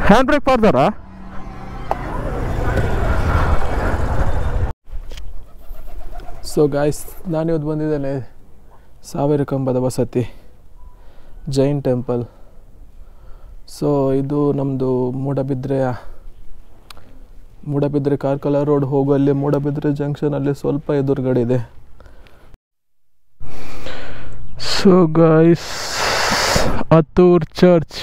Hand brake ಮಾಡ್ದಾರಾ? So guys, ನಾನಿವತ್ತು ಬಂದಿದ್ದೇನೆ ಸಾವಿರ ಕಂಬದ ವಸತಿ ಜೈನ್ ಟೆಂಪಲ್. ಸೊ ಇದು ನಮ್ಮದು ಮೂಡಬಿದ್ರೆ ಕಾರ್ಕಳ ರೋಡ್ ಹೋಗುವಲ್ಲಿ ಮೂಡಬಿದ್ರೆ ಜಂಕ್ಷನಲ್ಲಿ ಸ್ವಲ್ಪ ಎದುರುಗಡೆ ಇದೆ. So guys, Attur church.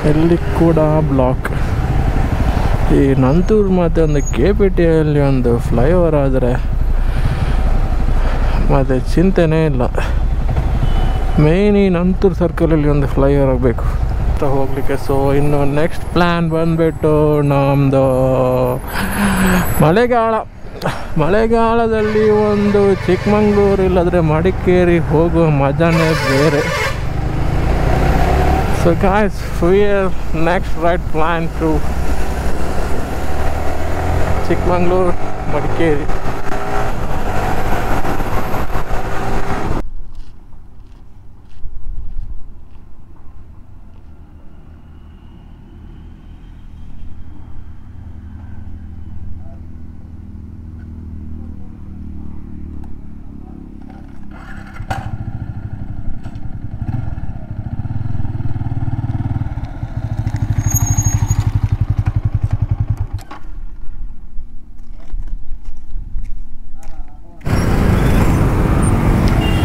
ಇಲ್ಲಿ ಕೂಡ ಬ್ಲಾಕ್. ಈ ನಂತೂರು ಮತ್ತು ಒಂದು KPTಯಲ್ಲಿ ಒಂದು ಫ್ಲೈಓವರ್ ಆದರೆ ಮತ್ತು ಚಿಂತೆನೇ ಇಲ್ಲ. ಮೇಯ್ನ್ ಈ ನಂತೂರು ಸರ್ಕಲಲ್ಲಿ ಒಂದು ಫ್ಲೈಓವರ್ ಆಗಬೇಕು ಅಂತ ಹೋಗಲಿಕ್ಕೆ. ಸೊ ಇನ್ನು ನೆಕ್ಸ್ಟ್ ಪ್ಲ್ಯಾನ್ ಬಂದುಬಿಟ್ಟು ನಮ್ಮದು ಮಳೆಗಾಲದಲ್ಲಿ ಒಂದು ಚಿಕ್ಕಮಂಗ್ಳೂರು ಇಲ್ಲಾಂದರೆ ಮಡಿಕೇರಿ ಹೋಗುವ ಮಜಾನೇ ಬೇರೆ. So guys, we are next right plan to Chikmagalur, Madikeri.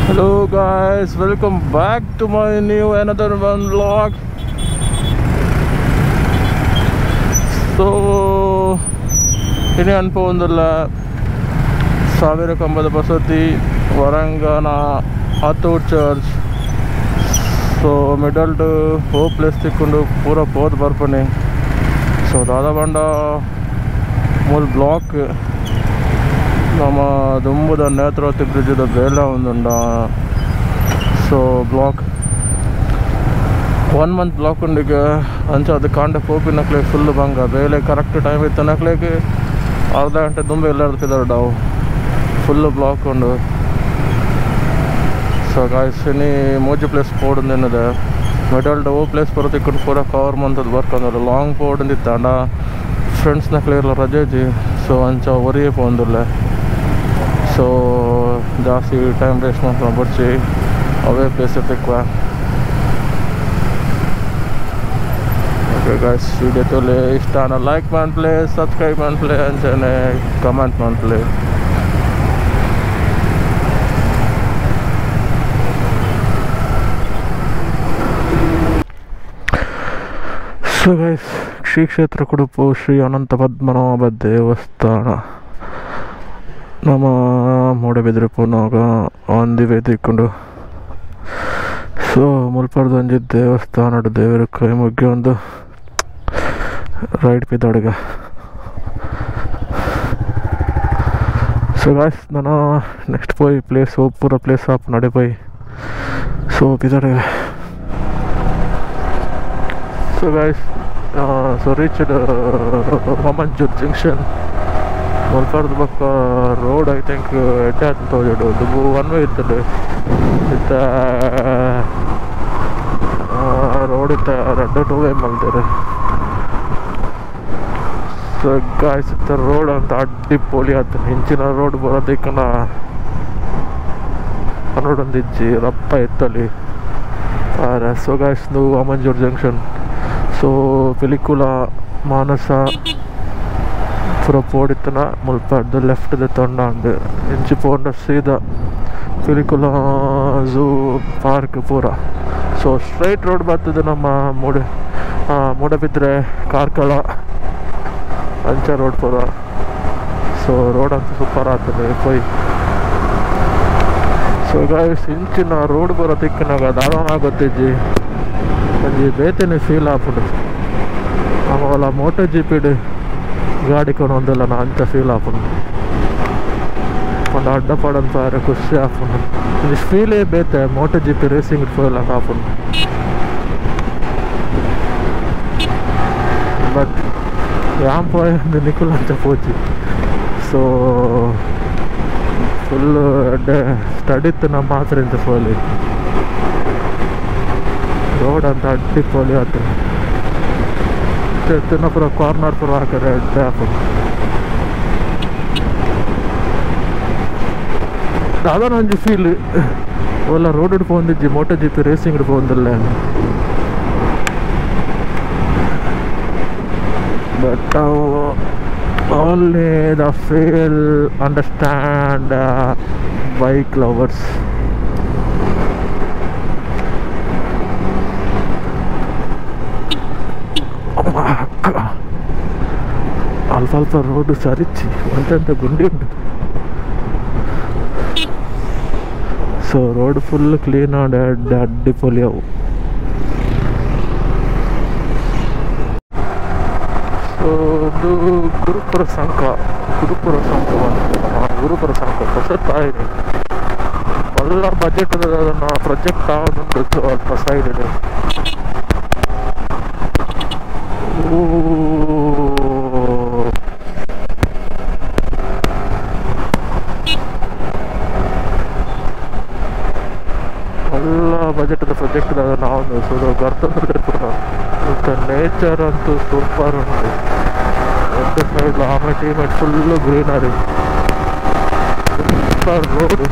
Hello guys, welcome back to my new another one vlog. So ini ಅನ್ಪೊಂದಿಲ್ಲ ಸಾವಿರ ಕಂಬದ ಬಸತಿ ವರಂಗನ ಅತ್ತೂರ್ ಚರ್ಚ್. ಸೊ ಮಿಡಲ್ ಟು ಹೋ ಪ್ಲೇಸ್ ತಿಕ್ಕೊಂಡು ಪೂರ ಪೋದ್ ಬರ್ಪನೆ. ಸೊ ದಾದಾಬಂಡ ಮೂಲ್ ಬ್ಲಾಕ್ ನಮ್ಮ ದುಂಬುದ ನೇತ್ರಾವತಿ ಬ್ರಿಡ್ಜದ ಬೇಲೆ ಒಂದುಂಡ. ಸೊ ಬ್ಲಾಕ್ 1 month ಬ್ಲಾಕ್ ಉಂಡಿಗೆ ಅಂಚ ಅದು ಕಾಂಡ ಪೋಪಿನಕ್ಲೆ ಫುಲ್ ಬಂಗ ಬೇಲೆ ಕರೆಕ್ಟ್ ಟೈಮ್ ಇತ್ತು ನಕ್ಲೆಗೆ ಅರ್ಧ ಗಂಟೆ ದುಂಬೆ ಎಲ್ಲಾಡ್ತಿದ್ದಾರೆ ನಾವು ಫುಲ್ ಬ್ಲಾಕ್ ಉಂಡು. ಸೊ ಗಾಯ್ಸ್ ಇನಿ ಮೂಜಿ ಪ್ಲೇಸ್ ಪೋಡಿಂದೇನಿದೆ ಮಿಡಲ್ ಟು ಓ ಪ್ಲೇಸ್ ಬರೋತಿಕ್ಕೊಂಡು ಪೂರ ಕವರ್ ಮಂತದ್ದು ಬರ್ಕೊಂಡ್ರೆ ಲಾಂಗ್ ಪೋಡಿಂದಿತ್ತಾಂಡ ಫ್ರೆಂಡ್ಸ್ ನಕ್ಲೆ ಇರಲ್ಲ ರಜೆಜಿ. ಸೊ ಅಂಚ ಒರಿಯೇ ಪೋಂದಿಲ್ಲ. ಸೊ ಜಾಸ್ತಿ ಟೈಮ್ ವೇಸ್ಟ್ ಮಾಡ್ಕೊಂಡು ಬರ್ಚಿ ಅವೇ ಪ್ಲೇಸ್ ಇರ್ತಿಕ್ವ. ಓಕೆ ಗಾಯ್ಸ್, ವಿಡಿಯೋ ತೊಲೆ ಇಷ್ಟನ ಲೈಕ್ ಮಾಡ್ಪ್ಲೆ, ಸಬ್ಸ್ಕ್ರೈಬ್ ಮಾಡ್ಪ್ಲೆ, ಅಂಚನೆ ಕಮೆಂಟ್ ಮಾಡ್ಪ್ಲೆ. ಸೊ ಗೈಸ್, ಶ್ರೀ ಕ್ಷೇತ್ರ ಕುಡುಪು ಶ್ರೀ ಅನಂತ ಪದ್ಮನಾಭ ದೇವಸ್ಥಾನ ನಮ್ಮ ಮೂಡಬಿದ್ರೆ ಪೋನಾಗ ಒಂದಿವೆ ತಿಕ್ಕೊಂಡು. ಸೊ ಮುಲ್ಪರ್ದಂಜಿ ದೇವಸ್ಥಾನ ದೇವರ ಕೈ ಮುಗ್ಗಿ ಒಂದು ರೈಟ್ ಪಿದಾಡಿಗ. ಸೊ ಗಾಯ್ಸ್, ನಾನು ನೆಕ್ಸ್ಟ್ ಪೋಯಿ ಪ್ಲೇಸ್ ಪೂರ ಪ್ಲೇಸ್ ಆಪ್ ನಡಿಪೋಯಿ. ಸೊ ಪಿದಾಡಿಗ. So guys, so reached Mamanjoor junction. ಮುಲ್ಪರ್ದ ಪಕ್ಕ ರೋಡ್ ಐ ಥಿಂಕ್ ಎಡ್ಡೆ ಅಂತ ಹೋಗಿಡು ದುಬ್ಬು 1 way ಇರ್ತದೆ ಇತ್ತ ರೋಡ್ ಇತ್ತ 2 way ಮಲ್ತಾರೆ. ಸೊ ಗಾಯ್ಸ್, ಇತ್ತ ರೋಡ್ ಅಂತ ಅಡ್ಡಿ ಪೋಲಿ ಆತ ಹಿಂಚಿನ ರೋಡ್ ಬರೋದಕ್ಕನ ರೋಡೊಂದು ಇಜ್ಜಿ ರಪ್ಪ ಎತ್ತಲಿ. ಸೊ ಗಾಯ್ಸ್, ನೀವು ಅಮಂಜೂರ್ ಜಂಕ್ಷನ್. ಸೊ ಪಿಲಿಕುಲ ಮಾನಸ ಪೂರ ಪೋಡಿತ್ತನ ಮುಲ್ಪಡ್ದು ಲೆಫ್ಟ್ದ ತೊಂಡಾಂಡು ಇಂಚಿ ಪೋಂಡ ಸೀದಾ ಪಿಲಿಕುಲ ಝೂ ಪಾರ್ಕ್ ಪೂರ. ಸೊ ಸ್ಟ್ರೈಟ್ ರೋಡ್ ಬರ್ತದೆ ನಮ್ಮ ಮೂಡಬಿದ್ರೆ ಕಾರ್ಕಳ ಅಂಚ ರೋಡ್ ಪೂರ. ಸೊ ರೋಡ್ ಅಂತ ಸೂಪರ್ ಆಗ್ತದೆ ಪೋಯ್. ಸೊ ಸೊ ಗಾಯ್ಸ್ ಇಂಚಿನ ರೋಡ್ ಬರೋ ತಿಕ್ಕಿನಾಗ ದಾದಾನ ಗೊತ್ತಿಜ್ಜಿ ಒಂಜಿ ಬೇತೆನೆ ಫೀಲ್ ಆಪುಂಡು ಆಮೇಲೆ ಮೋಟೋ ಜಿಪಿಡ್ ಗಾಡಿ ಕೊನೊಂದಿಲ್ಲ ನಾ ಅಂಚ ಫೀಲ್ ಆಪುಂಡು ಒಂದು ಅಡ್ಡ ಪಡನ್ ಪಾರೆ ಖುಷಿ ಆಪುಂಡು ಇದು ಫೀಲೇ ಬೇತೆ ಮೋಟೋ ಜಿಪಿ ರೇಸಿಂಗ್ ಫೀಲ್ ಆಪುಂಡು ಬಟ್ ಯಾಮ್ ಪೋಯಂದು ನಿಕುಲ್ ಅಂಚ ಪೋಚಿ ಸೊ ಫುಲ್ಲು ಸ್ಟಡಿತ್ತು ನಮ್ಮ ಮಾತ್ರ ಇಂತ ಫೋಲಿ ರೋಡ್ ಅಂತ ಅಡ್ಡಿ ಪೋಲಿ ಆತ ತಿನ್ನ ಪುರ ಕಾರ್ನರ್ ಪುರ ಹಾಕರೆ ಅಡ್ಡೆ ಹಾಕೋದು ದಾದಾನ ಒಂಜಿ ಫೀಲ್ ಒಲ್ಲ ರೋಡ್ ಹಿಡ್ಕೊಂಡಿಜ್ಜಿ ಮೋಟೋ ಜಿಪಿ ರೇಸಿಂಗ್ ಹಿಡ್ಕೊಂಡಿಲ್ಲ but only the feel understand bike lovers. ಅಲ್ಪ ರೋಡ್ ಸರಿಚಿ ಒಂದಂತ ಗುಂಡಿ ಉಂಟು ಸೊ ರೋಡ್ ಫುಲ್ ಕ್ಲೀನ್ ಅಡ್ಡಿ ಪೊಲಿಯವು ಒಂದು ಗುರುಪುರ ಸಂಘ ಗುರುಪುರ ಸಂಘ ಹೊಸತಾಯಿದೆ ಒಳ್ಳ ಬಜೆಟ್ ಅದನ್ನು ಪ್ರೊಜೆಕ್ಟ್ ಆಗೋದುಂಟು ಅಲ್ಪ ಸೈಡ್ ಇದೆ ಒಳ್ಳ ಬಜೆಟ್ ಪ್ರೊಜೆಕ್ಟ್ ಅದನ್ನು ಅವನು ಸುಡು ಬರ್ತಂದ್ರೆ ನೇಚರ್ ಅಂತೂ ಸೂಪರ್ ಉಂಟು ಒಂದು ಸೈಡ್ ಆಮೇಲೆ teammate full greenery super road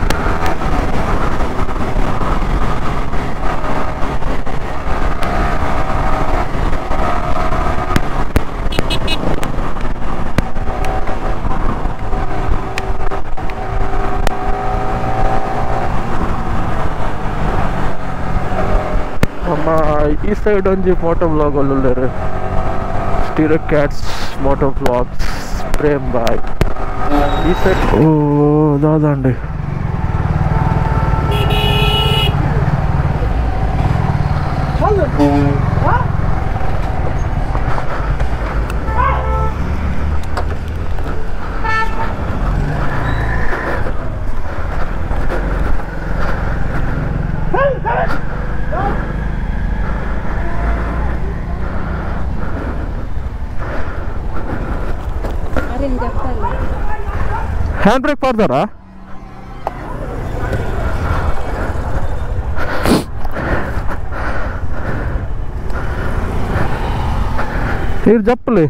ನಮ್ಮ ಈ ಸೈಡ್ ಒಂಜಿ ಮೋಟೋ ಬ್ಲಾಗ್ ಅಲ್ಲೇ ಸ್ಟೀರೋ ಕ್ಯಾಟ್ಸ್ ಮೋಟೋ ಬ್ಲಾಗ್ಸ್ ಪ್ರೇಮ್ ಬಾಯ್ ಈ ಸೈಡ್ ಓ ದಾದಂಡಿ హ్యాండ్ బ్రేక్ పడతారా మీరు చెప్పలే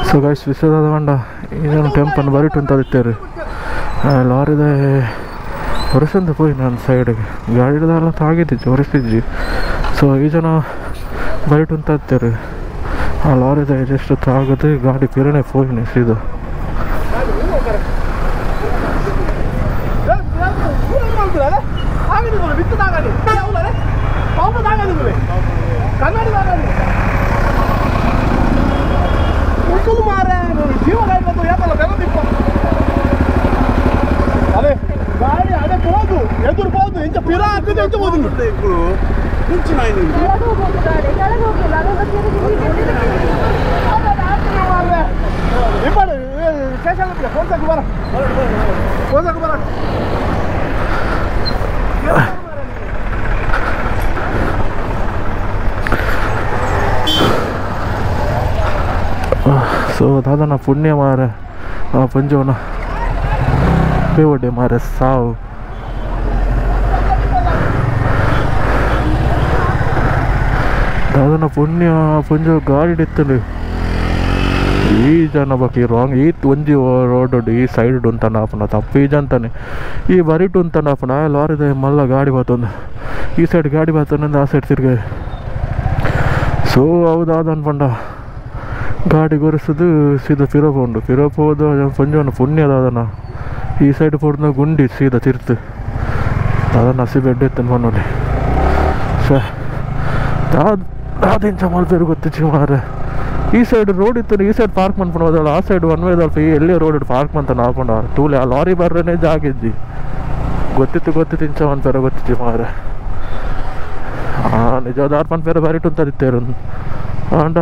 ಸೊ ಗೈಸ್ ವಿಶ್ವದಾದ ಗಂಡ ಇದನ್ನು ಟೆಂಪನ್ನು ಬರಿಟು ಅಂತ ಅದಿತ್ತೇರಿ ಲಾರಿದ ಹೊರಸಂದ ಪೋಯಿ ನಾನು ಸೈಡ್ಗೆ ಗಾಡಿದೆಲ್ಲ ತಾಗಿದ್ದಿಜ್ಜಿ ಹೊರಿಸ್ತಿದ್ಜಿ ಸೊ ಈ ಜನ ಬರಿಟು ಅಂತ ಹತ್ತೇರಿ ಆ ಲಾರಿದ ಜಸ್ಟ್ ತಾಗದೆ ಗಾಡಿ ಪಿರಣೆ ಪೋಯಿನಿ ಸೀದಾ ఇప్పుడు ಸೊ ದಾದನ ಪುಣ್ಯ ಮಾರೆ ಪಂಜೋನ ಬೇವಡೆ ಮಾರೆ ಸಾವು ದಾದನ ಪುಣ್ಯ ಪಂಜ ಗಾಡಿ ಇತ್ತಲು ಈ ಜನ ಬಾಕಿ ರಾಂಗ್ ಈ ಒಂಜಿ ರೋಡ್ ಈ ಸೈಡ್ ಉಂತಾನ ಆಪನ ತಪ್ಪು ಈ ಜನತಾನೆ ಈ ಬರಿಟು ಉಂತಾನ ಆಪನ ಲಾರಿದ ಮಲ್ಲ ಗಾಡಿ ಬಾತೊಂದು ಈ ಸೈಡ್ ಗಾಡಿ ಬಾತೊಂದು ಆ ಸೈಡ್ ತಿರ್ಗ ಸೊ ಹೌದಾದ ಅನ್ಪಂಡ ಗಾಡಿ ಗೊರೆಸೋದು ಸೀದಾ ಪಿರಪ್ ಹೋದ ಪಂಜವನ ಪುಣ್ಯದಾದನ ಈ ಸೈಡ್ ಪೋಡ್ನ ಗುಂಡಿ ಸೀದಾ ತಿರ್ತು ಅದನ್ನ ಹಸಿ ಬೆಡ್ ಎತ್ತನ್ ಪನ್ನೋಲಿ ಅದಿಂಚ ಮಲ್ಪೇರು ಗೊತ್ತಿಚ್ಚು ಮಾರೆ ಈ ಸೈಡ್ ರೋಡ್ ಇತ್ತು ಈ ಸೈಡ್ ಪಾರ್ಕ್ ಮಾಡ್ಕೊಂಡು ಹೋದಲ್ಲ ಆ ಸೈಡ್ ಒನ್ ವೇ ಅಲ್ಪ ಎಲ್ಲಿ ರೋಡ್ ಪಾರ್ಕ್ ಮಾಡ್ತಾನೆ ಹಾಕೊಂಡ ತೂಲೆ ಆ ಲಾರಿ ಬರ್ರೇ ಜಾಗಿದ್ದಿ ಗೊತ್ತಿತ್ತು ಇಂಚ ಮಲ್ಪೇರ ಗೊತ್ತಿಚ್ಚು ಮಾರೆ ನಿಜವಾದ ಆರ್ಪನ್ ಪೇರ ಬರಿಟು ಅಂತ ಇತ್ತೇರು ಅಂಡ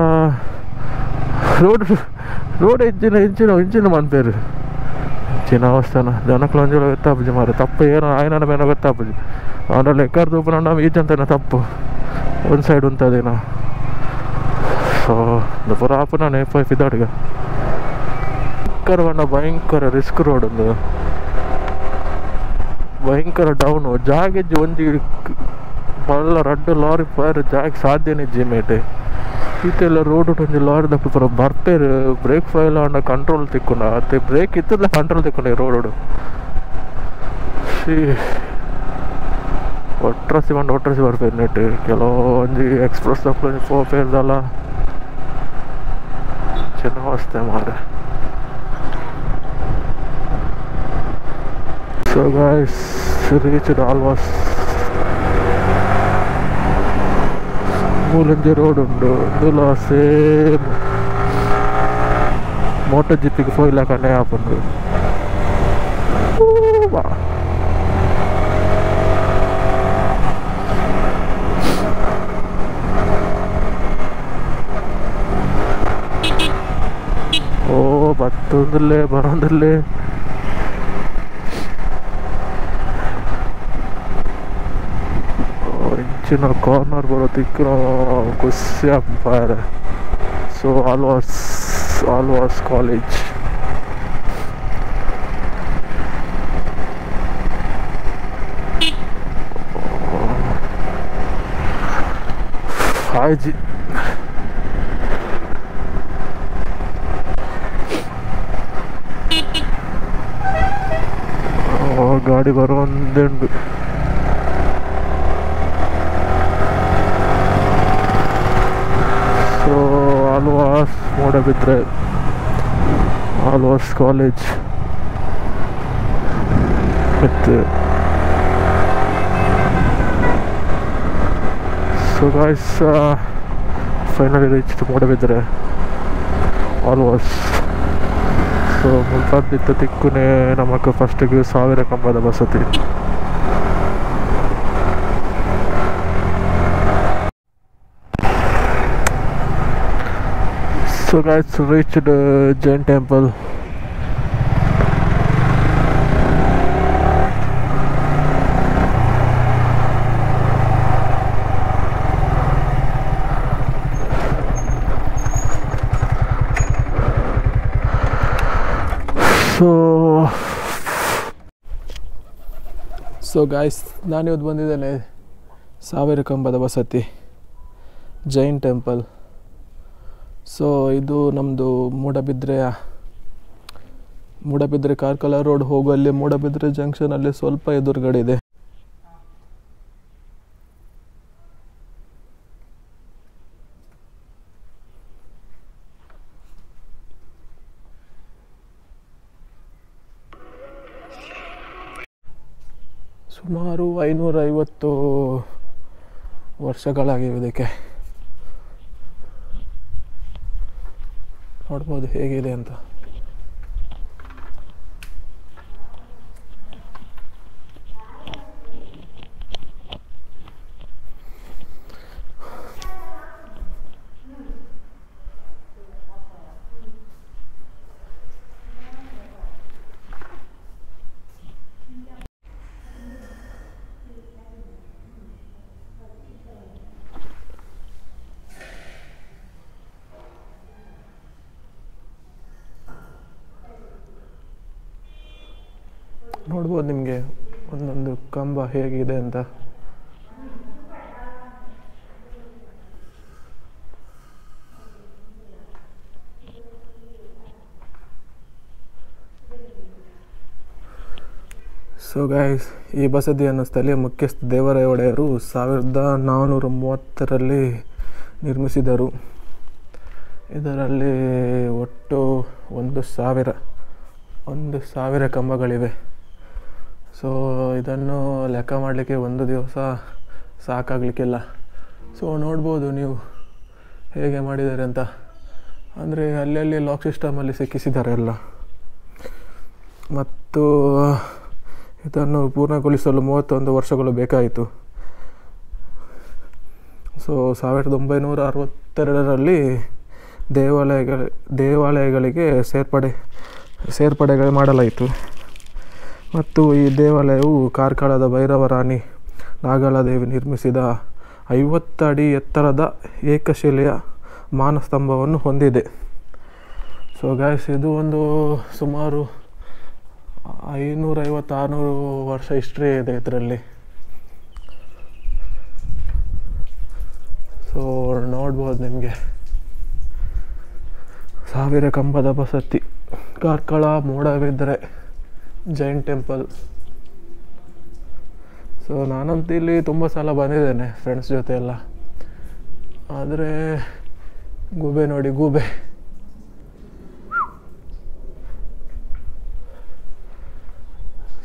ರೋಡ್ ಇಂಚಿನ ಮನ್ಪೇರು ಇಂಚಿನ ಅವಸ್ಥಾನ ಜನಕ್ಲು ಅಂಜಲ ಗೊತ್ತಾಪುಜಿ ಮಾರೆ ತಪ್ಪು ಏನೋ ಆಯ್ನ ಮೇನೋ ಗೊತ್ತಾಪುಜಿ ಅವನ ಲೆಕ್ಕರ್ ತೂಪು ನಮ್ಮ ಈಜಂತೇನ ತಪ್ಪು ಒಂದು ಸೈಡ್ ಉಂಟದೇನೋ ಸೊ ಪೂರ ಆಪು ನಾನು ಇದಾಡಿಗ ಭಯಂಕರ ರಿಸ್ಕ್ ರೋಡ್ ಒಂದು ಭಯಂಕರ ಡೌನು ಜಾಗೆಜ್ಜಿ ಒಂಜಿ ಮಲ್ಲ ರಡ್ಡು ಲಾರಿ ಪೈರ್ ಜಾಗ ಸಾಧ್ಯನೇ ಜಿಮೇಟೆ ಈತೆಲ್ಲ ರೋಡ್ ಒಂಜಿ ಲಾರಿ ದಪ್ಪು ಪೂರ ಬರ್ಪೇರು ಬ್ರೇಕ್ ಫೈಲ್ ಅಂಡ ಕಂಟ್ರೋಲ್ ತಿಕ್ಕೊಂಡ ಅತ್ತೆ ಬ್ರೇಕ್ ಇತ್ತಲ್ಲ ಕಂಟ್ರೋಲ್ ತಿಕ್ಕೊಂಡೆ ರೋಡ್ ಒಟ್ರಸಿ ಬರ್ಪೇರು ನೆಟ್ಟು ಕೆಲವೊಂದು ಎಕ್ಸ್ಪ್ರೆಸ್ ತಪ್ಪು ಪೋಪೇರ್ದಲ್ಲ ಚೆನ್ನಾಗಿ ಅವಸ್ಥೆ ಮಾರೆ ಸೊ ಗೈಸ್ ರೀಚ್ಡ್ ಆಲ್ಮೋಸ್ಟ್ ಮೂಲಂಜಿ ರೋಡ್ ಉಂಡು ಇಂದುಲ ಸೇಮ್ ಮೋಟರ್ ಜಿಪ್ಪಿಗೆ ಫೋಯ್ಲ ಕಣ್ಣೆ ಹಾಕೊಂಡು ಓ ಬತ್ತೊಂದಿಲ್ಲೇ ಬರೋದಿಲ್ಲೇ ಇಂಚಿನ ಕಾರ್ನರ್ ಬರೋ ತಿಕ್ಕಿನ ಖುಷಿ ಆಗ್ತಾರೆ ಸೊ ಆಲ್ವಾಸ್ ಕಾಲೇಜ್ ಹಾಯ್ಜಿ ಗಾಡಿ ಬರೋ ಒಂದುಂಡು ಸೊ ಆಲ್ವಾಸ್ ಮೂಡಬಿದ್ರೆ ಆಲ್ವಾಸ್ ಕಾಲೇಜ್ ಮತ್ತು so guys finally reached Moodbidri Alva's so ಮುಲ್ಪದ್ದಿತ್ತ ತಿಕ್ಕುನೇ ನಮಕ್ ಫಸ್ಟಿಗೆ 1000 ಕಂಬದ basadi So guys, reached Jain temple. So guys, ನಾನಿವತ್ತು ಬಂದಿದ್ದೇನೆ 1000 ಕಂಬದ ಬಸತಿ ಜೈನ್ ಟೆಂಪಲ್. ಸೊ ಇದು ನಮ್ಮದು ಮೂಡಬಿದ್ರೆ ಕಾರ್ಕಳ ರೋಡ್ ಹೋಗುವಲ್ಲಿ ಮೂಡಬಿದ್ರೆ ಜಂಕ್ಷನಲ್ಲಿ ಸ್ವಲ್ಪ ಎದುರುಗಡೆ ಇದೆ. ಸುಮಾರು 550 ವರ್ಷಗಳಾಗಿವೆ ಇದಕ್ಕೆ. ನೋಡ್ಬೋದು ಹೇಗಿದೆ ಅಂತ. ನೋಡ್ಬೋದು ನಿಮಗೆ ಒಂದೊಂದು ಕಂಬ ಹೇಗಿದೆ ಅಂತ. ಸೊ ಗೈಸ್, ಈ ಬಸದಿಯನ್ನು ಸ್ಥಳೀಯ ಮುಖ್ಯಸ್ಥ ದೇವರಾಯ ಒಡೆಯರು 1430ರಲ್ಲಿ ನಿರ್ಮಿಸಿದರು. ಇದರಲ್ಲಿ ಒಟ್ಟು 1,000 ಕಂಬಗಳಿವೆ. ಸೊ ಇದನ್ನು ಲೆಕ್ಕ ಮಾಡಲಿಕ್ಕೆ ಒಂದು ದಿವಸ ಸಾಕಾಗಲಿಕ್ಕಿಲ್ಲ. ಸೊ ನೋಡ್ಬೋದು ನೀವು ಹೇಗೆ ಮಾಡಿದ್ದಾರೆ ಅಂತ. ಅಂದರೆ ಅಲ್ಲಿ ಲಾಕ್ ಸಿಸ್ಟಮಲ್ಲಿ ಸಿಕ್ಕಿಸಿದ್ದಾರೆ ಎಲ್ಲ. ಮತ್ತು ಇದನ್ನು ಪೂರ್ಣಗೊಳಿಸಲು 31 ವರ್ಷಗಳು ಬೇಕಾಯಿತು. ಸೊ 1962ರಲ್ಲಿ ದೇವಾಲಯಗಳಿಗೆ ಸೇರ್ಪಡೆಗಳು ಮಾಡಲಾಯಿತು. ಮತ್ತು ಈ ದೇವಾಲಯವು ಕಾರ್ಕಳದ ಭೈರವ ರಾಣಿ ನಾಗಲಾದೇವಿ ನಿರ್ಮಿಸಿದ 50 ಅಡಿ ಎತ್ತರದ ಏಕಶಿಲೆಯ ಮಾನಸ್ತಂಭವನ್ನು ಹೊಂದಿದೆ. ಸೊ ಗಾಯ್ಸ್, ಇದು ಒಂದು ಸುಮಾರು 550-600 ವರ್ಷ ಹಿಸ್ಟ್ರಿ ಇದೆ ಇದರಲ್ಲಿ. ಸೊ ನೋಡ್ಬೋದು ನಿಮಗೆ 1000 ಕಂಬದ ಬಸತಿ, ಕಾರ್ಕಳ ಮೂಡಬಿದ್ರೆ ಜೈನ್ ಟೆಂಪಲ್. ಸೊ ನಾನಂತೂ ಇಲ್ಲಿ ತುಂಬ ಸಲ ಬಂದಿದ್ದೇನೆ ಫ್ರೆಂಡ್ಸ್ ಜೊತೆ ಎಲ್ಲ. ಆದರೆ ಗೂಬೆ ನೋಡಿ, ಗೂಬೆ.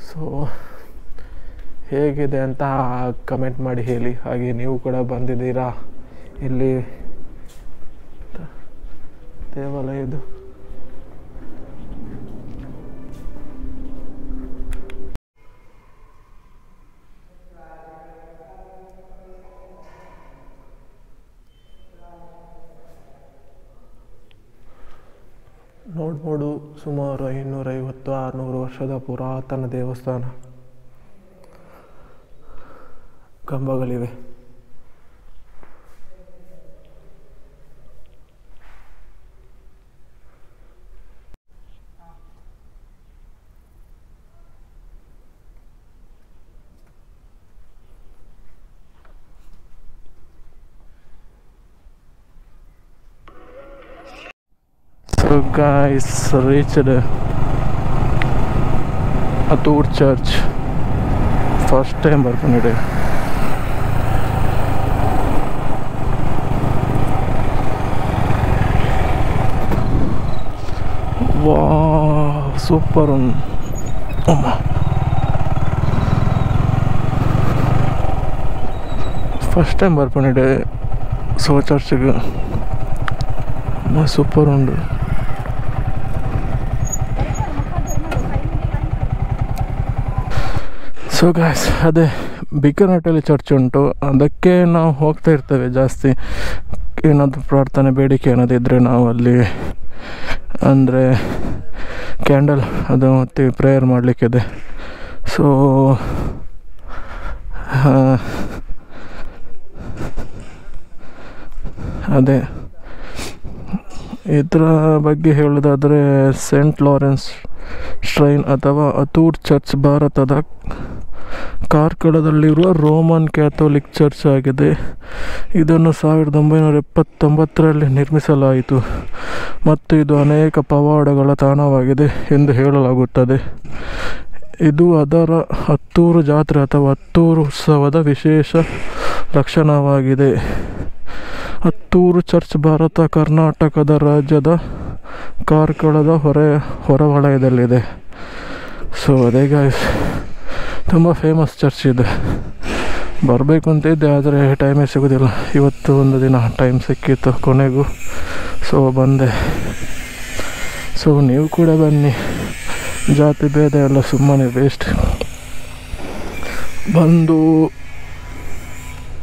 ಸೊ ಹೇಗಿದೆ ಅಂತ ಕಮೆಂಟ್ ಮಾಡಿ ಹೇಳಿ. ಹಾಗೆ ನೀವು ಕೂಡ ಬಂದಿದ್ದೀರಾ ಇಲ್ಲಿ ದೇವಾಲಯದು. ನೋಡ್ಬೋದು, ಸುಮಾರು 550-600 ವರ್ಷದ ಪುರಾತನ ದೇವಸ್ಥಾನ. ಕಂಬಗಳಿವೆ. So guys, reached Attur Church. First time ಬರ್ಕೊಂಡಿದೆ. Wow, super. ಫಸ್ಟ್ ಟೈಮ್ ಬರ್ಕೊಂಡಿದೆ. ಸೊ ಚರ್ಚ್ಗೆ ಸೂಪರ್ ಉಂಡು. ಸೊ ಗಾಯ್ಸ್, ಅದೇ ಬಿಕನಹಟ್ಟಿಯಲ್ಲಿ ಚರ್ಚ್ ಉಂಟು, ಅದಕ್ಕೆ ನಾವು ಹೋಗ್ತಾ ಇರ್ತೇವೆ ಜಾಸ್ತಿ. ಏನಾದರೂ ಪ್ರಾರ್ಥನೆ ಬೇಡಿಕೆ ಏನಾದರೂ ಇದ್ದರೆ ನಾವು ಅಲ್ಲಿ, ಅಂದರೆ ಕ್ಯಾಂಡಲ್ ಅದು ಮತ್ತು ಪ್ರೇಯರ್ ಮಾಡಲಿಕ್ಕಿದೆ. ಸೊ ಅದೇ ಇದರ ಬಗ್ಗೆ ಹೇಳೋದಾದರೆ ಸೇಂಟ್ ಲಾರೆನ್ಸ್ ಶ್ರೈನ್ ಅಥವಾ ಅತೂರ್ ಚರ್ಚ್ ಭಾರತದ ಕಾರ್ಕಳದಲ್ಲಿರುವ ರೋಮನ್ ಕ್ಯಾಥೋಲಿಕ್ ಚರ್ಚ್ ಆಗಿದೆ. ಇದನ್ನು 1979ರಲ್ಲಿ ನಿರ್ಮಿಸಲಾಯಿತು ಮತ್ತು ಇದು ಅನೇಕ ಪವಾಡಗಳ ತಾಣವಾಗಿದೆ ಎಂದು ಹೇಳಲಾಗುತ್ತದೆ. ಇದು ಅದರ ಹತ್ತೂರು ಜಾತ್ರೆ ಅಥವಾ ಹತ್ತೂರು ಉತ್ಸವದ ವಿಶೇಷ ಲಕ್ಷಣವಾಗಿದೆ. ಹತ್ತೂರು ಚರ್ಚ್ ಭಾರತ ಕರ್ನಾಟಕದ ರಾಜ್ಯದ ಕಾರ್ಕಳದ ಹೊರವಲಯದಲ್ಲಿದೆ. ಸೊ ಅದೇ ಗಾಯ್ಸ್, ತುಂಬ ಫೇಮಸ್ ಚರ್ಚ್ ಇದೆ. ಬರಬೇಕು ಅಂತ ಇದ್ದೆ, ಆದರೆ ಟೈಮೇ ಸಿಗೋದಿಲ್ಲ. ಇವತ್ತು ಒಂದು ದಿನ ಟೈಮ್ ಸಿಕ್ಕಿತ್ತು ಕೊನೆಗೂ, ಸೊ ಬಂದೆ. ಸೊ ನೀವು ಕೂಡ ಬನ್ನಿ, ಜಾತಿ ಭೇದ ಎಲ್ಲ ಸುಮ್ಮನೆ ವೇಸ್ಟ್. ಬಂದು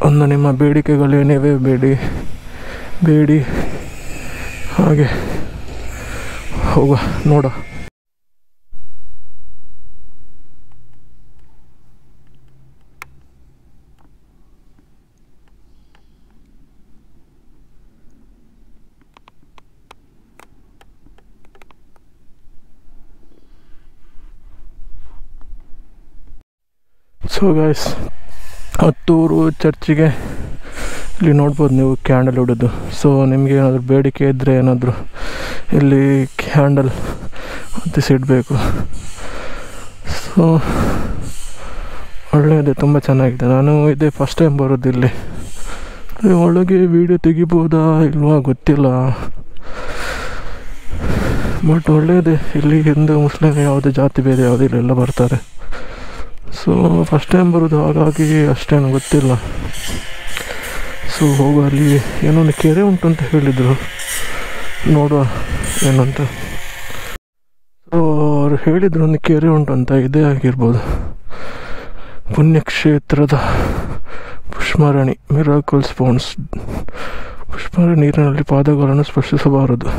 ಒಂದು ನಿಮ್ಮ ಬೇಡಿಕೆಗಳೇನಿವೆ ಬೇಡಿ ಹಾಗೆ ಹೋಗುವ, ನೋಡ. ಸೊ ಗೈಸ್, ಹತ್ತೂರು ಚರ್ಚಿಗೆ ಇಲ್ಲಿ ನೋಡ್ಬೋದು ನೀವು ಕ್ಯಾಂಡಲ್ ಹೊಡೋದು. ಸೊ ನಿಮಗೆ ಏನಾದರೂ ಬೇಡಿಕೆ ಇದ್ದರೆ ಏನಾದರೂ ಇಲ್ಲಿ ಕ್ಯಾಂಡಲ್ ಹೊತ್ತಿಸಿಡಬೇಕು. ಸೊ ಒಳ್ಳೆಯದೇ, ತುಂಬ ಚೆನ್ನಾಗಿದೆ. ನಾನು ಇದೇ ಫಸ್ಟ್ ಟೈಮ್ ಬರೋದು ಇಲ್ಲಿ. ಒಳಗೆ ವೀಡಿಯೋ ತೆಗಿಬೋದಾ ಇಲ್ವಾ ಗೊತ್ತಿಲ್ಲ, ಬಟ್ ಒಳ್ಳೆಯದೇ. ಇಲ್ಲಿ ಹಿಂದೂ ಮುಸ್ಲಿಂ ಯಾವುದೇ ಜಾತಿ ಭೇದ ಯಾವುದಿಲ್ಲ, ಎಲ್ಲ ಬರ್ತಾರೆ. ಸೊ ಫಸ್ಟ್ ಟೈಮ್ ಬರೋದು, ಹಾಗಾಗಿ ಅಷ್ಟೇನು ಗೊತ್ತಿಲ್ಲ. ಸೊ ಹೋಗುವ, ಅಲ್ಲಿ ಏನೊಂದು ಕೆರೆ ಉಂಟು ಅಂತ ಹೇಳಿದರು, ನೋಡುವ ಏನಂತ. ಸೊ ಅವ್ರು ಹೇಳಿದ್ರು ಒಂದು ಕೆರೆ ಉಂಟು ಅಂತ, ಇದೇ ಆಗಿರ್ಬೋದು. ಪುಣ್ಯಕ್ಷೇತ್ರದ ಪುಷ್ಮರಣಿ ಮಿರಾಕಲ್ ಸ್ಪಾನ್ಸ್. ಪುಷ್ಮರಣಿ ನೀರಿನಲ್ಲಿ ಪಾದಗಳನ್ನು ಸ್ಪರ್ಶಿಸಬಾರದು,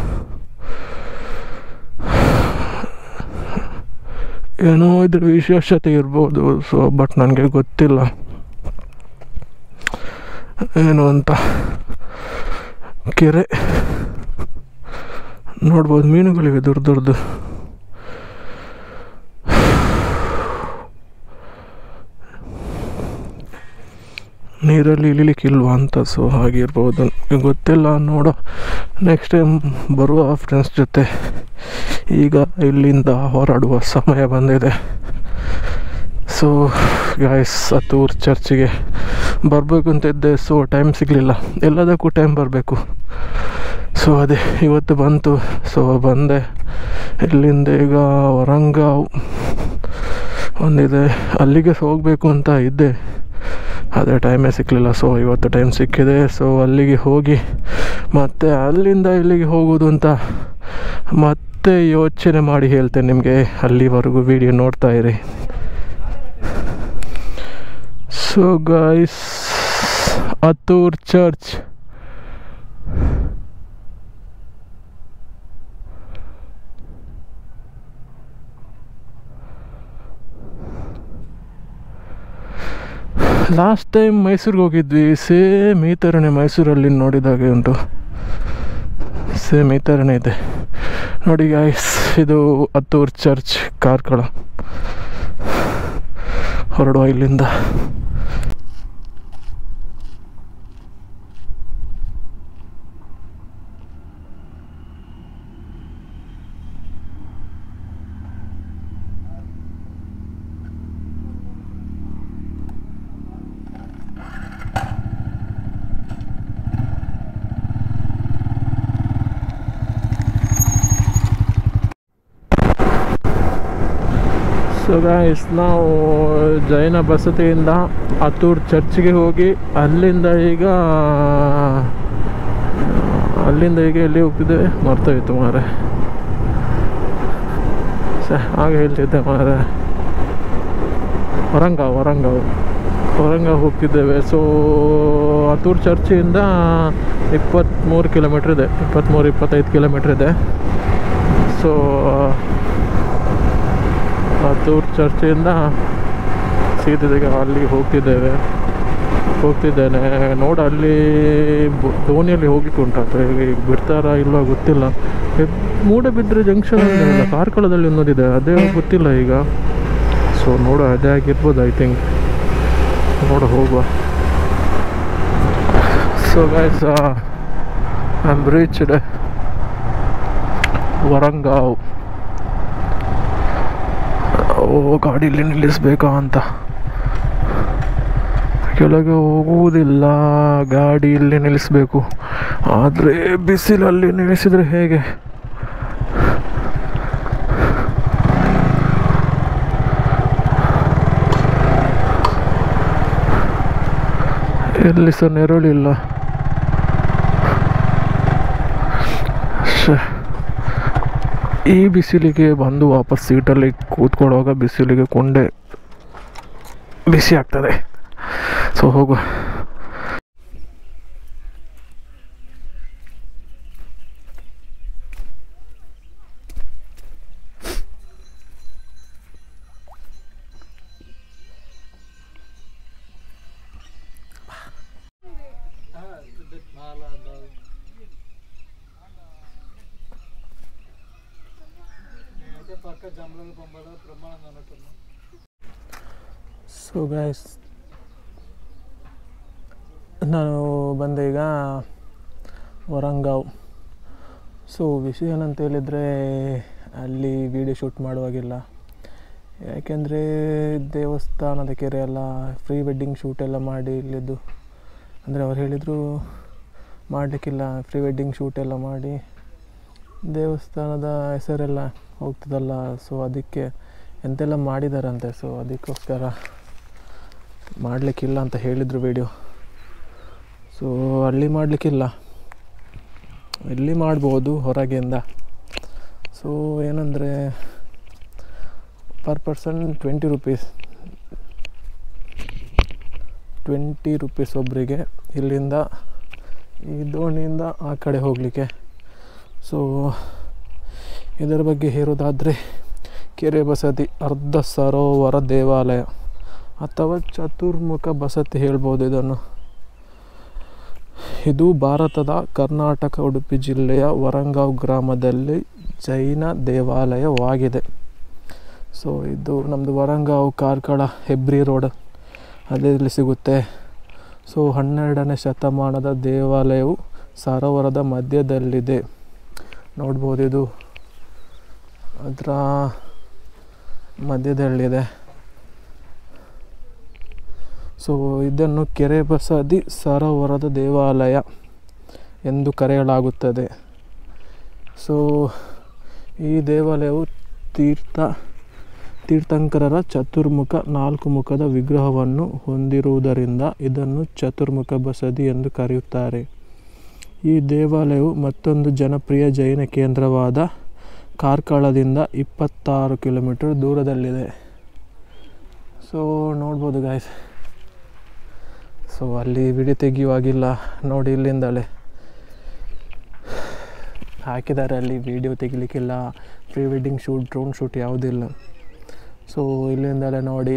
ಏನೋ ಇದ್ರ ವಿಶೇಷತೆ ಇರ್ಬೋದು. ಸೊ ಬಟ್ ನನಗೆ ಗೊತ್ತಿಲ್ಲ ಏನು ಅಂತ. ಕೆರೆ ನೋಡ್ಬೋದು, ಮೀನುಗಳಿವೆ ದೊಡ್ಡ ದೊಡ್ಡದು. ನೀರಲ್ಲಿ ಇಳಿಲಿಕ್ಕಿಲ್ವಾ ಅಂತ. ಸೊ ಹಾಗಿರ್ಬೋದು, ಗೊತ್ತಿಲ್ಲ, ನೋಡೋ ನೆಕ್ಸ್ಟ್ ಟೈಮ್ ಬರುವ ಫ್ರೆಂಡ್ಸ್ ಜೊತೆ. ಈಗ ಇಲ್ಲಿಂದ ಹೊರಡುವ ಸಮಯ ಬಂದಿದೆ. ಸೊ ಗೈಸ್, ಹತ್ತೂರು ಚರ್ಚಿಗೆ ಬರಬೇಕು ಅಂತ ಇದ್ದೆ. ಸೊ ಟೈಮ್ ಸಿಗಲಿಲ್ಲ, ಎಲ್ಲದಕ್ಕೂ ಟೈಮ್ ಬರಬೇಕು. ಸೊ ಅದೇ ಇವತ್ತು ಬಂತು. ಸೊ ಬಂದೆ. ಇಲ್ಲಿಂದ ಈಗ ವರಂಗಾವ್ ಒಂದಿದೆ, ಅಲ್ಲಿಗೆ ಹೋಗಬೇಕು ಅಂತ ಇದ್ದೆ, ಅದೇ ಟೈಮೇ ಸಿಕ್ಕಲಿಲ್ಲ. ಸೊ ಇವತ್ತು ಟೈಮ್ ಸಿಕ್ಕಿದೆ. ಸೊ ಅಲ್ಲಿಗೆ ಹೋಗಿ ಮತ್ತೆ ಅಲ್ಲಿಂದ ಇಲ್ಲಿಗೆ ಹೋಗೋದು ಅಂತ ಮತ್ತೆ ಯೋಚನೆ ಮಾಡಿ ಹೇಳ್ತೇನೆ ನಿಮಗೆ. ಅಲ್ಲಿವರೆಗೂ ವಿಡಿಯೋ ನೋಡ್ತಾ ಇರಿ. So guys, Hattur church last time ಮೈಸೂರಿಗೆ ಹೋಗಿದ್ವಿ, ಸೇಮ್ ಈ ಥರನೇ ಮೈಸೂರಲ್ಲಿ ನೋಡಿದಾಗೆ ಉಂಟು, ಸೇಮ್ ಈ ಥರನೇ ಇದೆ ನೋಡಿ ಗೈಸ್. ಇದು ಹತ್ತೂರು ಚರ್ಚ್ ಕಾರ್ಕಳ. ಹೊರಡುವ ಇಲ್ಲಿಂದ. ಸೊ ಗೈಸ್, ನಾವು ಜೈನ ಬಸತಿಯಿಂದ ಹತ್ತೂರು ಚರ್ಚ್ಗೆ ಹೋಗಿ ಅಲ್ಲಿಂದ ಈಗ ಎಲ್ಲಿ ಹೋಗ್ತಿದ್ದೇವೆ ಮರ್ತೋಯ್ತು ಮಾರೆ. ಹಾಗೆ ಹೇಳ್ತಿದ್ದೆ ಮಾರೆ, ವರಂಗಾವ್ ಹೋಗ್ತಿದ್ದೇವೆ. ಸೊ ಹತ್ತೂರು ಚರ್ಚಿಂದ 23 ಕಿಲೋಮೀಟ್ರ್ ಇದೆ, 23-25 ಕಿಲೋಮೀಟ್ರ್ ಇದೆ. ಸೊ ಹತ್ತೂರು ಚರ್ಚಿಂದ ಸೀದಾ ಅಲ್ಲಿಗೆ ಹೋಗ್ತಿದ್ದೇನೆ. ನೋಡು, ಅಲ್ಲಿ ದೋಣಿಯಲ್ಲಿ ಹೋಗ್ಲಿಕ್ಕೆ ಉಂಟಾಗ್ತದೆ. ಈಗ ಬಿಡ್ತಾರಾ ಇಲ್ವಾ ಗೊತ್ತಿಲ್ಲ. ಮೂಡಬಿದ್ರೆ ಜಂಕ್ಷನ್ ಇಲ್ಲ, ಕಾರ್ಕಳದಲ್ಲಿ ಅನ್ನೋದಿದೆ, ಅದೇ ಗೊತ್ತಿಲ್ಲ ಈಗ. ಸೊ ನೋಡು, ಅದೇ ಆಗಿರ್ಬೋದು ಐ ಥಿಂಕ್. ನೋಡು, ಹೋಗುವ. So guys, I am reached ವರಂಗಾವ್. ಗಾಡಿ ಇಲ್ಲಿ ನಿಲ್ಲಿಸ್ಬೇಕಾ ಅಂತ, ಕೆಳಗೆ ಹೋಗುವುದಿಲ್ಲ, ಗಾಡಿ ಇಲ್ಲಿ ನಿಲ್ಲಿಸಬೇಕು. ಆದರೆ ಬಿಸಿಲಲ್ಲಿ ನಿಲ್ಲಿಸಿದರೆ ಹೇಗೆ? ಎಲ್ಲಿ ಸಹ ನೆರಳಿಲ್ಲ. ಈ ಬಿಸಿಲಿಗೆ ಬಂದು ವಾಪಸ್ ಸೀಟಲ್ಲಿ ಕೂತ್ಕೊಳ್ಳುವಾಗ ಬಿಸಿಲಿಗೆ ಕೊಂಡೆ ಬಿಸಿ ಆಗ್ತದೆ. ಸೊ ಹೋಗು. ಸೊ ಗೈಸ್, ನಾನು ಬಂದೆ ಈಗ ವರಂಗಾವ್. ಸೊ ವಿಷಯ ಏನಂತ ಹೇಳಿದರೆ, ಅಲ್ಲಿ ವಿಡಿಯೋ ಶೂಟ್ ಮಾಡುವಾಗಿಲ್ಲ. ಯಾಕೆಂದರೆ ದೇವಸ್ಥಾನದ ಕೆರೆ ಎಲ್ಲ ಪ್ರೀ ವೆಡ್ಡಿಂಗ್ ಶೂಟೆಲ್ಲ ಮಾಡಿ ಇಲ್ಲಿದ್ದು, ಅಂದರೆ ಅವ್ರು ಹೇಳಿದರು ಮಾಡಲಿಕ್ಕಿಲ್ಲ, ಪ್ರೀ ವೆಡ್ಡಿಂಗ್ ಶೂಟೆಲ್ಲ ಮಾಡಿ ದೇವಸ್ಥಾನದ ಹೆಸರೆಲ್ಲ ಹೋಗ್ತದಲ್ಲ. ಸೊ ಅದಕ್ಕೆ ಎಂತೆಲ್ಲ ಮಾಡಿದಾರಂತೆ. ಸೊ ಅದಕ್ಕೋಸ್ಕರ ಮಾಡಲಿಕ್ಕಿಲ್ಲ ಅಂತ ಹೇಳಿದರು ವಿಡಿಯೋ. ಸೊ ಅಲ್ಲಿ ಮಾಡಲಿಕ್ಕಿಲ್ಲ, ಇಲ್ಲಿ ಮಾಡ್ಬೋದು ಹೊರಗೆಯಿಂದ. ಸೊ ಏನಂದರೆ ಪರ್ ಪರ್ಸನ್ 20 ರೂಪೀಸ್, 20 ರೂಪೀಸ್ ಒಬ್ಬರಿಗೆ ಇಲ್ಲಿಂದ ಈ ದೋಣಿಯಿಂದ ಆ ಕಡೆ ಹೋಗಲಿಕ್ಕೆ. ಸೊ ಇದರ ಬಗ್ಗೆ ಹೇಳೋದಾದರೆ, ಕೆರೆ ಬಸದಿ, ಅರ್ಧ ಸರೋವರ ದೇವಾಲಯ ಅಥವಾ ಚತುರ್ಮುಖ ಬಸದಿ ಹೇಳ್ಬೋದು ಇದನ್ನು. ಇದು ಭಾರತದ ಕರ್ನಾಟಕ ಉಡುಪಿ ಜಿಲ್ಲೆಯ ವರಂಗಾವ್ ಗ್ರಾಮದಲ್ಲಿ ಜೈನ ದೇವಾಲಯವಾಗಿದೆ. ಸೊ ಇದು ನಮ್ಮದು ವರಂಗಾವ್ ಕಾರ್ಕಳ ಹೆಬ್ರಿ ರೋಡ್ ಅದರಲ್ಲಿ ಸಿಗುತ್ತೆ. ಸೊ 12ನೇ ಶತಮಾನದ ದೇವಾಲಯವು ಸರೋವರದ ಮಧ್ಯದಲ್ಲಿದೆ. ನೋಡ್ಬೋದು, ಇದು ಅದರ ಮಧ್ಯದಲ್ಲಿದೆ. ಸೊ ಇದನ್ನು ಕೆರೆ ಬಸದಿ ಸರೋವರದ ದೇವಾಲಯ ಎಂದು ಕರೆಯಲಾಗುತ್ತದೆ. ಸೊ ಈ ದೇವಾಲಯವು ತೀರ್ಥಂಕರರ ಚತುರ್ಮುಖ 4 ಮುಖದ ವಿಗ್ರಹವನ್ನು ಹೊಂದಿರುವುದರಿಂದ ಇದನ್ನು ಚತುರ್ಮುಖ ಬಸದಿ ಎಂದು ಕರೆಯುತ್ತಾರೆ. ಈ ದೇವಾಲಯವು ಮತ್ತೊಂದು ಜನಪ್ರಿಯ ಜೈನ ಕೇಂದ್ರವಾದ ಕಾರ್ಕಳದಿಂದ 26 ಕಿಲೋಮೀಟರ್ ದೂರದಲ್ಲಿದೆ. ಸೊ ನೋಡ್ಬೋದು ಗಾಯ್ಸ್. ಸೊ ಅಲ್ಲಿ ವಿಡಿಯೋ ತೆಗೆಯುವಾಗಿಲ್ಲ ನೋಡಿ, ಇಲ್ಲಿಂದಲೇ ಹಾಕಿದ್ದಾರೆ. ಅಲ್ಲಿ ವಿಡಿಯೋ ತೆಗಿಲಿಕ್ಕಿಲ್ಲ, pre wedding shoot, drone shoot ಯಾವುದಿಲ್ಲ. ಸೊ ಇಲ್ಲಿಂದಲೇ ನೋಡಿ,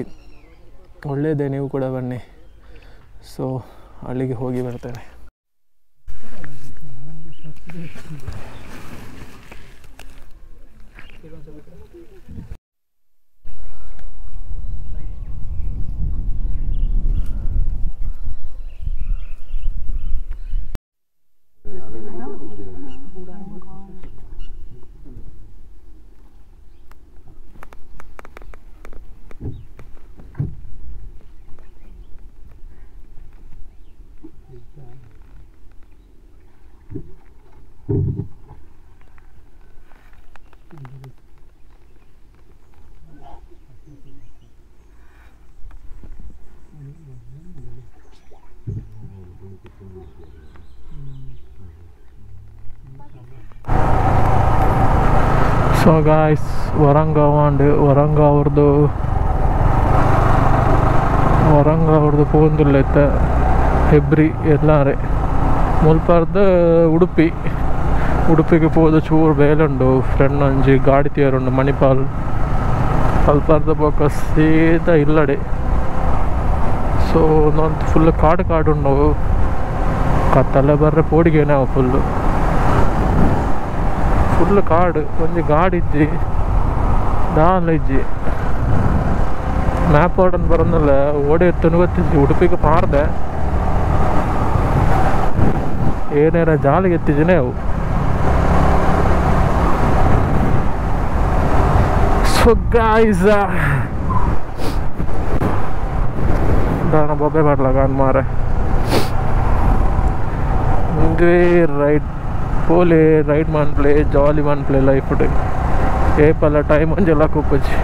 ಒಳ್ಳೆಯದೇ, ನೀವು ಕೂಡ ಬನ್ನಿ. ಸೊ ಅಲ್ಲಿಗೆ ಹೋಗಿ ಬರ್ತೇನೆ. ಸೊ ಗಾಯ್ಸ್, ವರಂಗಾವ್ರದ್ದು ಪೋಂದುಲ್ಲ ಇತ್ತ ಹೆಬ್ರಿ ಎಲ್ಲಾರೆ ಮುಲ್ಪಾರ್ದು ಉಡುಪಿಗೆ ಹೋದ ಚೂರು ಬೇಲುಂಡು. ಫ್ರೆಂಡ್ ಒಂಜಿ ಗಾಡಿ ತೀರುಂಡು ಮಣಿಪಾಲ್ ಅಲ್ಪಾರ್ದ ಬೊಕ್ಕ ಸೀದಾ ಇಲ್ಲಡೆ. ಸೊ ನಾನು ಫುಲ್ ಕಾಡು ಉಂಡು, ಕತ್ತಲೆ ಬರ್ರೆ ಪೋಡಿಗೆ ನಾವು ಫುಲ್ ಕಾಡು. ಒಂಜಿ ಗಾಡಿ ಇಜ್ಜಿ ದಾಲ ಇಜ್ಜಿ ಮ್ಯಾಪ್ ಆರ್ಡನ್ ಬರೋದಲ್ಲ ಓಡಿ ಎತ್ತನು ಗೊತ್ತಿಜ್ಜಿ ಉಡುಪಿಗೆ ಪಾರ್ದೆ ಏನೇರ ಜಾಲಿಗೆ ಎತ್ತಿಜಿನೇ ಅವು. ಸೊ ಗಾಯ್ಸ್, दाना बब्बे बार लगान मारे राइट पोले राइट मन प्ले जाली मन प्ले लाइफ ए पल टाइम अंजेला कुप्पजी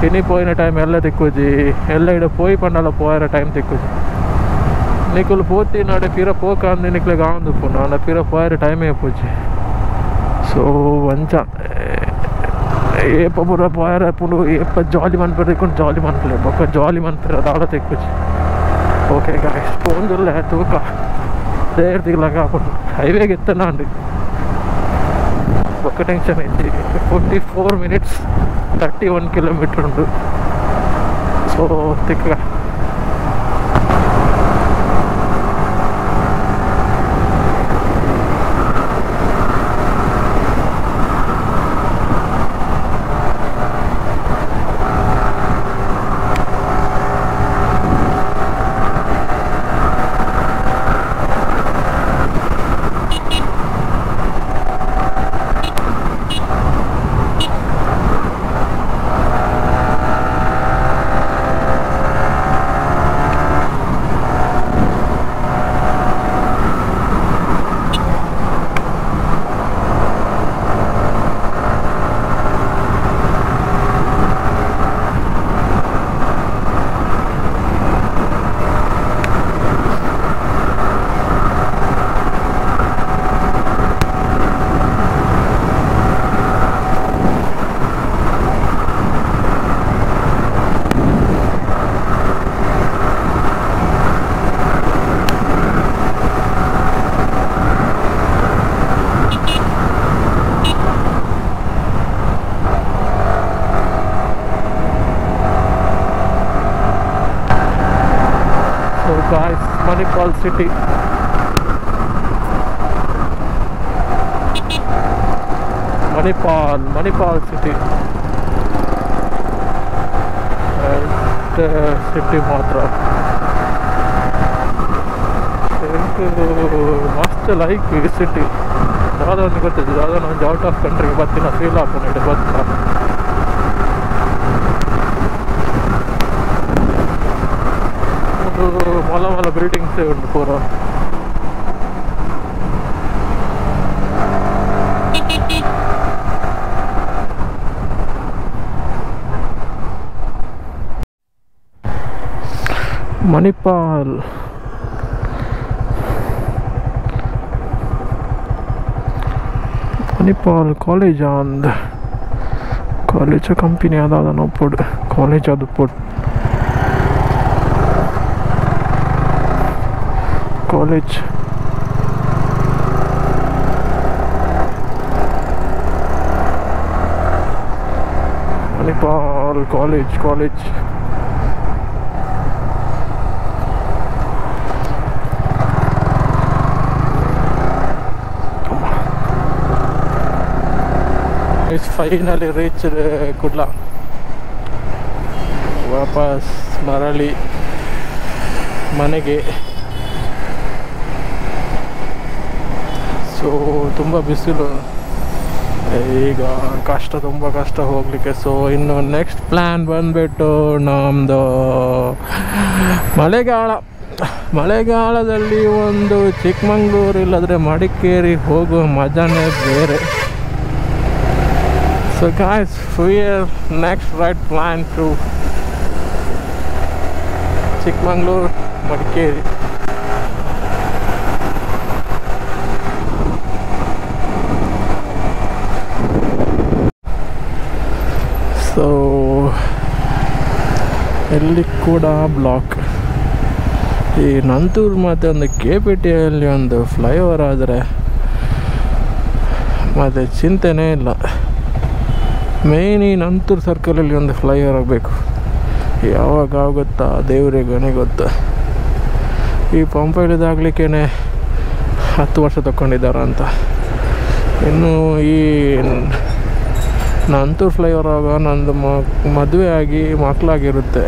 इनी पोयिन टाइम एल्ल तिक्कुजी एल्ल इड पोई पंडल पोयर टाइम तिक्कुजी निकुल पोती नाडे पिर पोक अंदे निकले गांदुपु नाना पिर पोयर टाइम एपुजी. सो वंचा ए पपुरा पोयर पुनु एप जाली मन पर तिक्कुन जाली मन प्ले बक जाली मन पर दाड़ तिक्कुजी. ओके गाइस, पोंदुल्ले तूका देर दिगलगा हाईवे इतना ఒక టెన్షన్ అయింది. 44 minutes 31 కిలోమీటర్ ఉండు. సో తిక్కగా Manipal city. Manipal city. City ಮಾತ್ರ ಮಸ್ತ್ ಲೈಕ್ ಈ ಸಿಟಿ. ಯಾವುದೋ ಒಂದು ಗೊತ್ತಿದ್ದು ಯಾವುದೋ ಒಂದು ಔಟ್ ಆಫ್ ಕಂಟ್ರಿಗೆ ಬರ್ತೀನಿ ಫೀಲ್ ಹಾಕೊಂಡು ಬರ್ತಾ. ಒಂದು ಮಲ ಬಿಲ್ಡಿಂಗ್ಸೇ ಉಂಟು ಪೂರ. ಮಣಿಪಾಲ್ ಕಾಲೇಜ್ ಅಂದ್ ಕಾಲೇಜ್ ಕಂಪನಿ ಅದಾದ ನಾವು ಪುಡ್ ಕಾಲೇಜ್ ಅದು ಪುಡ್ college Manipal college finally reach Kudla. ವಾಪಸ್ ಮರಳಿ ಮನೆಗೆ. ಸೊ ತುಂಬ ಬಿಸಿಲು ಈಗ, ತುಂಬ ಕಷ್ಟ ಹೋಗಲಿಕ್ಕೆ. ಸೊ ಇನ್ನು ನೆಕ್ಸ್ಟ್ ಪ್ಲ್ಯಾನ್ ಬಂದುಬಿಟ್ಟು ನಮ್ಮದು ಮಳೆಗಾಲದಲ್ಲಿ ಒಂದು ಚಿಕ್ಕಮಂಗ್ಳೂರು ಇಲ್ಲದ್ರೆ ಮಡಿಕೇರಿ ಹೋಗುವ ಮಜಾನೇ ಬೇರೆ. So guys, we are next ride plan to Chikmagalur, Madikeri. So ಇಲ್ಲಿ ಕೂಡ ಬ್ಲಾಕ್. ಈ ನಂತೂರು ಮತ್ತು ಒಂದು KPTಯಲ್ಲಿ ಒಂದು ಫ್ಲೈಓವರ್ ಆದರೆ ಮತ್ತು ಚಿಂತೆನೇ ಇಲ್ಲ. ಮೇನ್ ಈ ನಂತೂರು ಸರ್ಕಲಲ್ಲಿ ಒಂದು ಫ್ಲೈಓವರ್ ಆಗಬೇಕು. ಯಾವಾಗ ಆಗುತ್ತಾ ದೇವರಿಗನೇ ಗೊತ್ತು. ಈ ಪಂಪಳಿದಾಗಲಿಕ್ಕೇ 10 ವರ್ಷ ತಗೊಂಡಿದ್ದಾರೆ ಅಂತ. ಇನ್ನು ಈ ನಂತೂರು ಫ್ಲೈಓವರ್ ಆಗ ನಂದು ಮದುವೆ ಆಗಿ ಮಕ್ಕಳಾಗಿರುತ್ತೆ.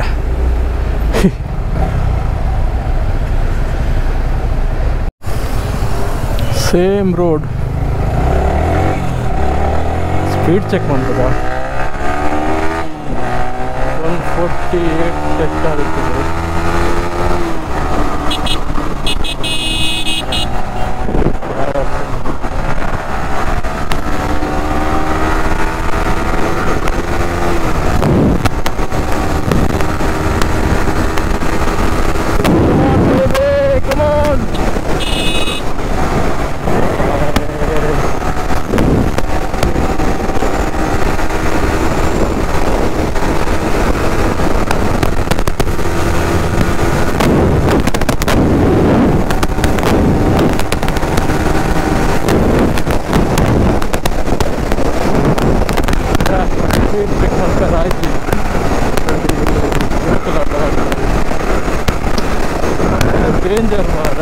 Same road. ಸ್ಪೀಡ್ ಚೆಕ್ ಮಾಡ್ತದ 148 ಎಷ್ಟಾಗುತ್ತದೆ. ಡೇಂಜರ್ ಮಾರ.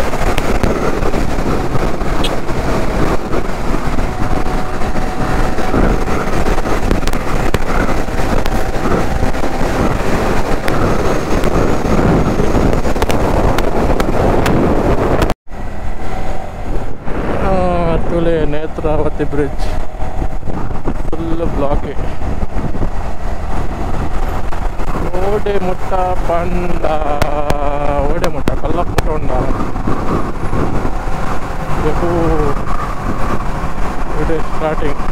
ತುಲೆ ನೇತ್ರಾವತಿ ಬ್ರಿಡ್ಜ್ ಫುಲ್ ಬ್ಲಾಕ್. ಓಡೆಮುಟ್ಟ ಪಂಡ ಓಡೆಮುಟ್ಟ ಕಲ್ಲಪ್ಪುಟ್ಟ ಉಂಡ ಇದು ಸ್ಟಾರ್ಟಿಂಗ್.